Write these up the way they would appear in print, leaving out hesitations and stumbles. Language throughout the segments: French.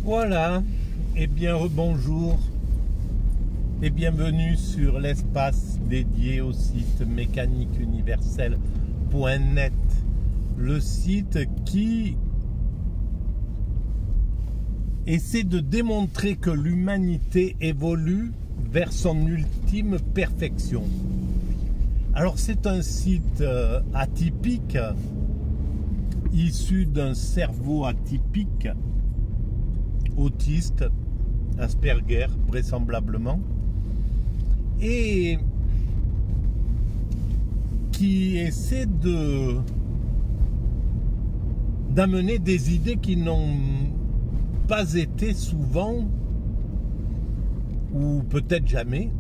Voilà, et bien rebonjour et bienvenue sur l'espace dédié au site mécaniqueuniverselle.net, le site qui essaie de démontrer que l'humanité évolue vers son ultime perfection. Alors c'est un site atypique, issu d'un cerveau atypique, autiste, Asperger vraisemblablement, et qui essaie d'amener des idées qui n'ont pas été souvent, ou peut-être jamais,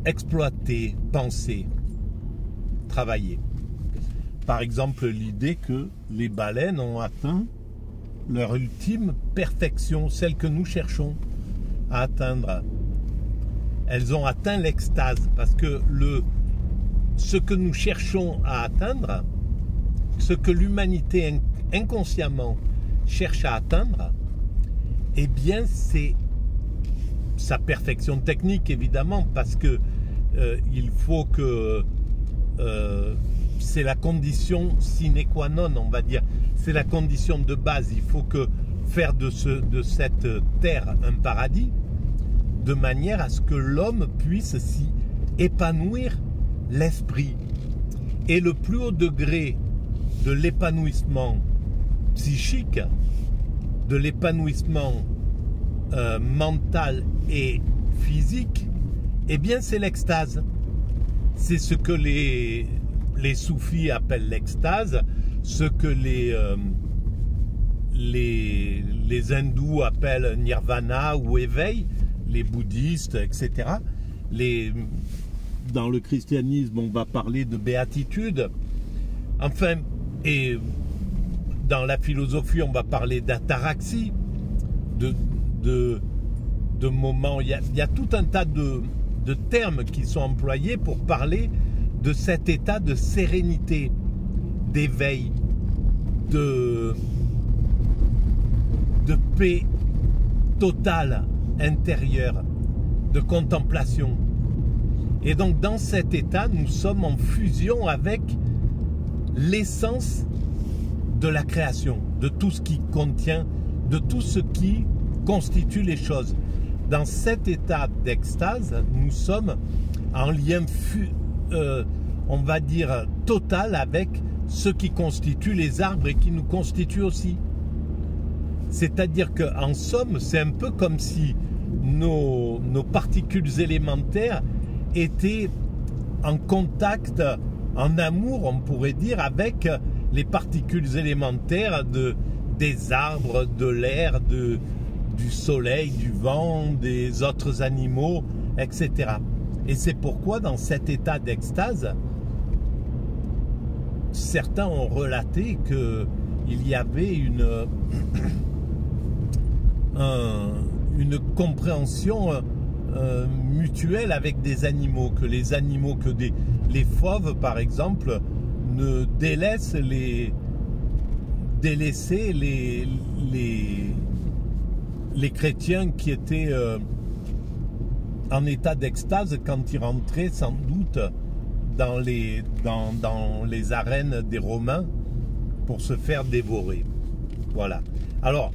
exploitées, pensées, travaillées. Par exemple, l'idée que les baleines ont atteint leur ultime perfection, celle que nous cherchons à atteindre. Elles ont atteint l'extase, parce que ce que nous cherchons à atteindre, ce que l'humanité inconsciemment cherche à atteindre, eh bien c'est sa perfection technique, évidemment, parce que il faut que c'est la condition sine qua non, on va dire. C'est la condition de base. Il faut que faire de cette terre un paradis, de manière à ce que l'homme puisse s'y épanouir l'esprit. Et le plus haut degré de l'épanouissement psychique, de l'épanouissement mental et physique, eh bien c'est l'extase. C'est ce que les soufis appellent l'extase, ce que les hindous appellent nirvana ou éveil, les bouddhistes, etc. Dans le christianisme, on va parler de béatitude. Enfin, et dans la philosophie, on va parler d'ataraxie, de moments. Il y a tout un tas de termes qui sont employés pour parler de cet état de sérénité, d'éveil, de paix totale intérieure, de contemplation. Et donc dans cet état, nous sommes en fusion avec l'essence de la création, de tout ce qui contient, de tout ce qui constitue les choses. Dans cet état d'extase, nous sommes en lien on va dire total avec ce qui constitue les arbres et qui nous constitue aussi. C'est-à-dire qu'en somme, c'est un peu comme si nos particules élémentaires étaient en contact, en amour, on pourrait dire, avec les particules élémentaires des arbres, de l'air, du soleil, du vent, des autres animaux, etc. Et c'est pourquoi dans cet état d'extase, certains ont relaté qu'il y avait une compréhension mutuelle avec des animaux, que les animaux, les fauves par exemple, ne délaissaient les chrétiens qui étaient en état d'extase quand ils rentraient sans doute dans les arènes des Romains pour se faire dévorer. Voilà. Alors,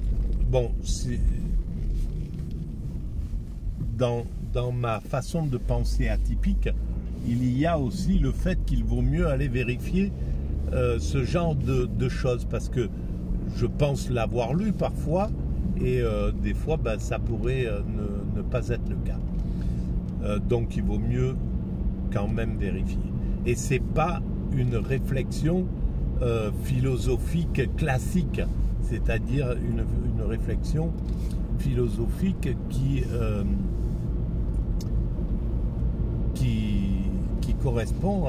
bon, dans ma façon de penser atypique, il y a aussi le fait qu'il vaut mieux aller vérifier ce genre de choses, parce que je pense l'avoir lu parfois, et des fois, ben, ça pourrait ne pas être le cas. Donc il vaut mieux quand même vérifier. Et c'est pas une réflexion philosophique classique, c'est-à-dire une réflexion philosophique qui correspond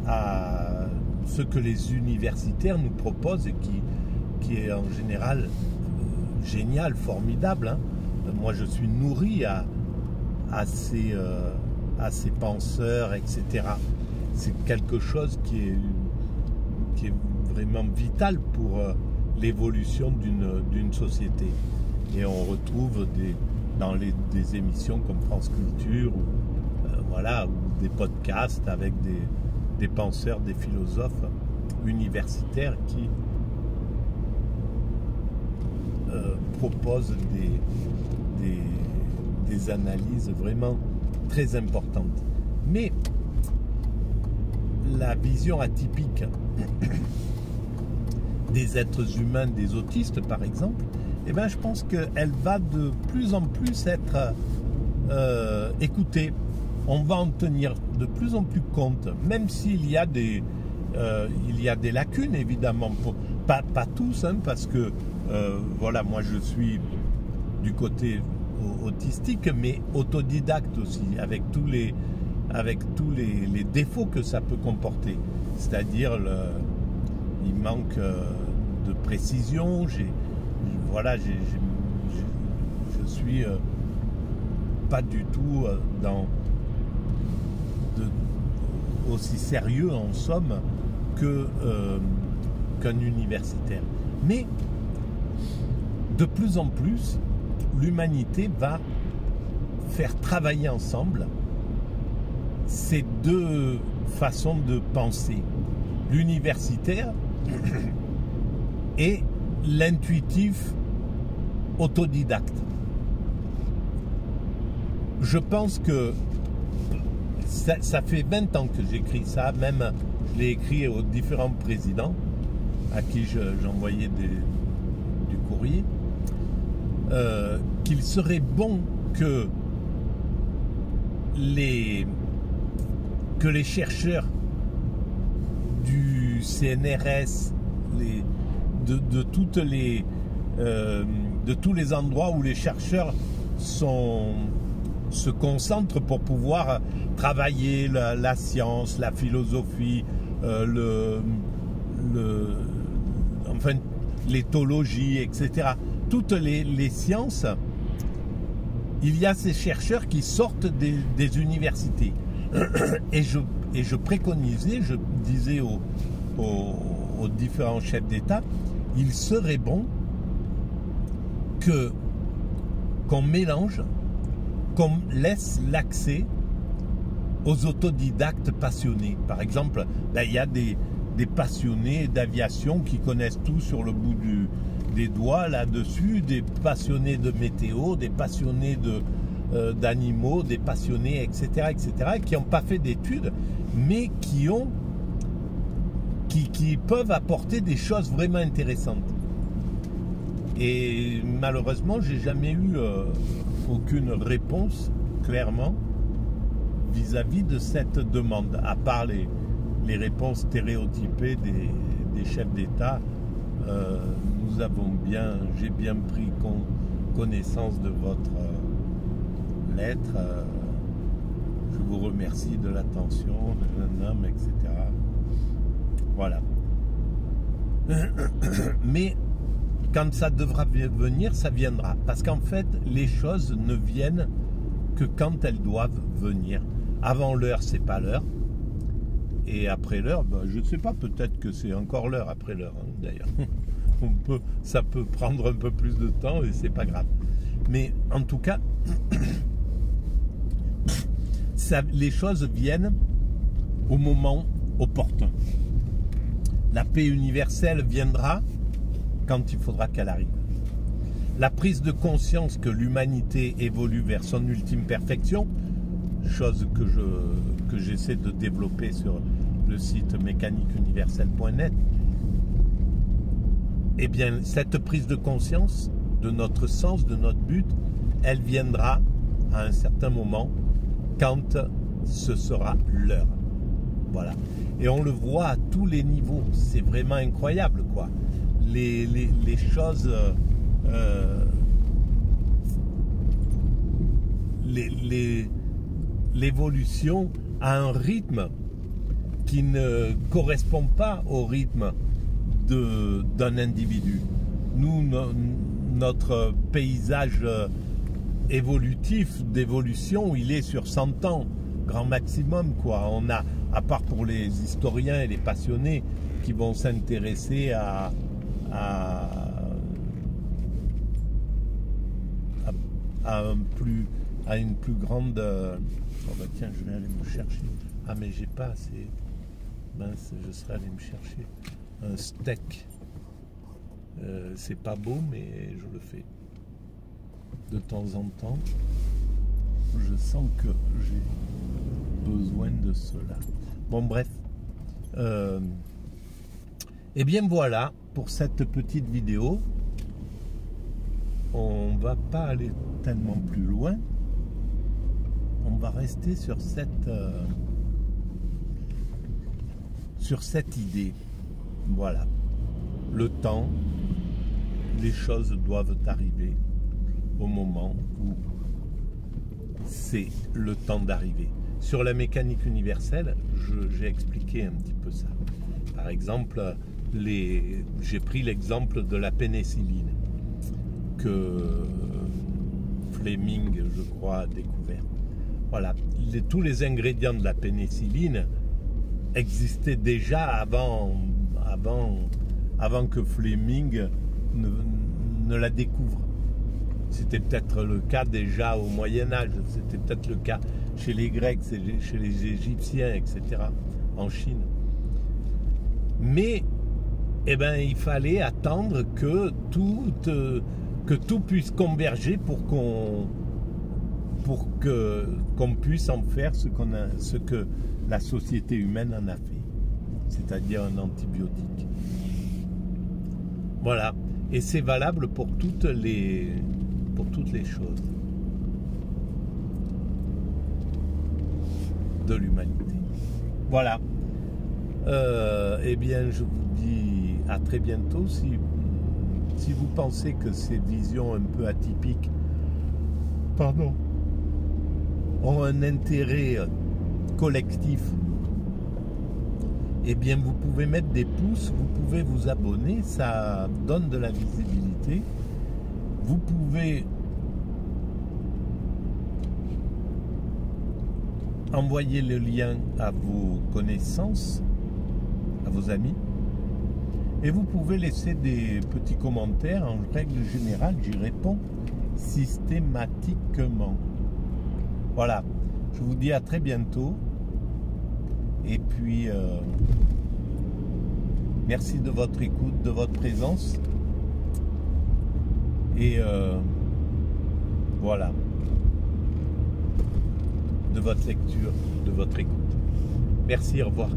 à ce que les universitaires nous proposent et qui est en général génial, formidable, hein. Moi je suis nourri à ces penseurs, etc. C'est quelque chose qui est vraiment vital pour l'évolution d'une société. Et on retrouve dans des émissions comme France Culture ou, voilà, ou des podcasts avec des penseurs, des philosophes universitaires qui proposent des analyses vraiment très importantes. Mais la vision atypique des êtres humains, des autistes par exemple, eh bien, je pense qu'elle va de plus en plus être écoutée. On va en tenir de plus en plus compte, même s'il y a des lacunes évidemment, pas tous, hein, parce que voilà, moi je suis du côté autistique, mais autodidacte aussi, avec tous les défauts que ça peut comporter. C'est-à-dire, il manque de précision. Voilà, je suis pas du tout aussi sérieux en somme qu'un universitaire. Mais de plus en plus, l'humanité va faire travailler ensemble ces deux façons de penser, l'universitaire et l'intuitif autodidacte. Je pense que ça fait 20 ans que j'écris ça, même je l'ai écrit aux différents présidents à qui j'envoyais du courrier, qu'il serait bon que les chercheurs du CNRS, de tous les endroits où les chercheurs se concentrent pour pouvoir travailler la science, la philosophie, enfin l'éthologie, etc. Toutes les sciences, il y a ces chercheurs qui sortent des universités. Et je préconisais, je disais aux différents chefs d'État, il serait bon qu'on mélange, qu'on laisse l'accès aux autodidactes passionnés. Par exemple, là, il y a des passionnés d'aviation qui connaissent tout sur le bout des doigts là-dessus, des passionnés de météo, des passionnés d'animaux, des passionnés, etc., qui n'ont pas fait d'études, mais qui peuvent apporter des choses vraiment intéressantes. Et malheureusement, j'ai jamais eu aucune réponse, clairement, vis-à-vis de cette demande, à part les réponses stéréotypées des chefs d'État. J'ai bien pris connaissance de votre lettre. Je vous remercie de l'attention, etc. Voilà. Mais quand ça devra venir, ça viendra. Parce qu'en fait, les choses ne viennent que quand elles doivent venir. Avant l'heure, c'est pas l'heure. Et après l'heure, ben, je ne sais pas, peut-être que c'est encore l'heure après l'heure, hein, d'ailleurs. Ça peut prendre un peu plus de temps et c'est pas grave. Mais en tout cas, les choses viennent au moment opportun. La paix universelle viendra quand il faudra qu'elle arrive. La prise de conscience que l'humanité évolue vers son ultime perfection, chose que j'essaie de développer sur le site mécaniqueuniverselle.net, eh bien, cette prise de conscience de notre sens, de notre but, elle viendra à un certain moment quand ce sera l'heure. Voilà. Et on le voit à tous les niveaux. C'est vraiment incroyable, quoi. Les choses... l'évolution à un rythme qui ne correspond pas au rythme d'un individu. Nous, notre paysage évolutif, d'évolution, il est sur 100 ans, grand maximum, quoi. On a, à part pour les historiens et les passionnés qui vont s'intéresser à une plus grande... Oh bah tiens, je vais aller me chercher. Ah mais j'ai pas assez... Mince, je serais allé me chercher un steak. C'est pas beau, mais je le fais. De temps en temps, je sens que j'ai besoin de cela. Bon bref. Et bien voilà pour cette petite vidéo. On va pas aller tellement plus loin. On va rester sur cette idée. Voilà. Le temps, les choses doivent arriver au moment où c'est le temps d'arriver. Sur la mécanique universelle, j'ai expliqué un petit peu ça. Par exemple, j'ai pris l'exemple de la pénicilline que Fleming, je crois, a découvert. Voilà, tous les ingrédients de la pénicilline existaient déjà avant que Fleming ne la découvre. C'était peut-être le cas déjà au Moyen-Âge, c'était peut-être le cas chez les Grecs, chez les Égyptiens, etc., en Chine. Mais eh ben, il fallait attendre que tout puisse converger pour qu'on puisse en faire ce que la société humaine en a fait, c'est-à-dire un antibiotique. Voilà, et c'est valable pour toutes les choses de l'humanité. Voilà. Eh bien, je vous dis à très bientôt. Si vous pensez que ces visions un peu atypiques, ont un intérêt collectif, eh bien, vous pouvez mettre des pouces, vous pouvez vous abonner, ça donne de la visibilité. Vous pouvez envoyer le lien à vos connaissances, à vos amis, et vous pouvez laisser des petits commentaires. En règle générale, j'y réponds systématiquement. Voilà, je vous dis à très bientôt, et puis merci de votre écoute, de votre présence, et voilà, de votre lecture, de votre écoute. Merci, au revoir.